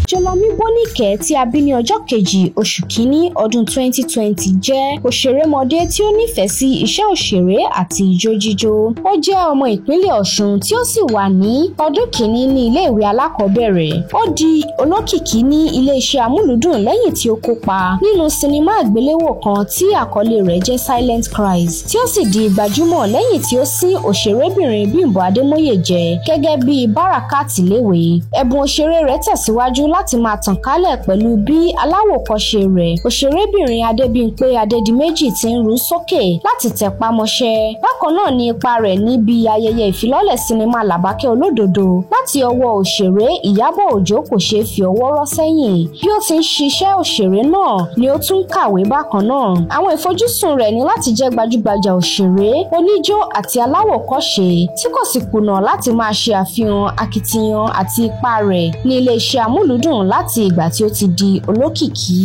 Jolomi Bonike tí a bí ní ọjọ́ kejì oṣù kínní ọdún 2020 jẹ́ òṣèrémọdé tí ó nífẹ̀ẹ́ sí iṣẹ́ òṣèré àti ijó jíjó. Ó jẹ́ ọmọ ìpínlẹ̀ Ọ̀ṣun tí ó sì wà ní ọdún kìíní ní ilé-ìwé alákọ̀ọ́bẹ̀rẹ̀. Ó di olókìkí ní ilé-iṣẹ́ amúlùúdùn lẹ́yìn tí ó kópa nínú sinimá àgbéléwò kan tí àkọlé rẹ̀ jẹ́ Silent Cries, tí ó sì di gbajúmọ̀ lẹ́yìn tí ó sín òṣèrébìnrin Bímbọ́ Adémóyè jẹ gẹ́gẹ́ bí Barakat léwe. Ẹ̀bùn òṣèré rẹ̀ tẹ̀síwájú láti máa tàn kálẹ̀ pẹ̀lú bí aláwòkọ́ṣe rẹ̀, òṣèrébìnrin Adébímpé Adédìméjì ti ń rú sókè láti tẹpá mọ́ṣẹ́. Bákan náà ni ipa rẹ̀ níbi ayẹyẹ ìfilọ́lẹ̀ sinimá Làbákẹ́ Olódodo láti ọwọ́ òṣèré Ìyábọ̀ Òjó kò ṣeé fi ọwọ́ rọ́ sẹ́yìn. Bí ó ti ń ṣiṣẹ́ òṣèré náà ni ó tún kàwé bákan náà. Àwọn ìfojúsùn rẹ̀ ni láti jẹ́ gbajúgbajà òṣèré, oníjó àti aláwòkọ́ṣe tí kò sì kùnà láti máa ṣe àfihàn akitiyan àti ipa rẹ̀ ní ilé-iṣẹ́ amúlùúdùn láti ìgbà tí ó ti di olókìkí.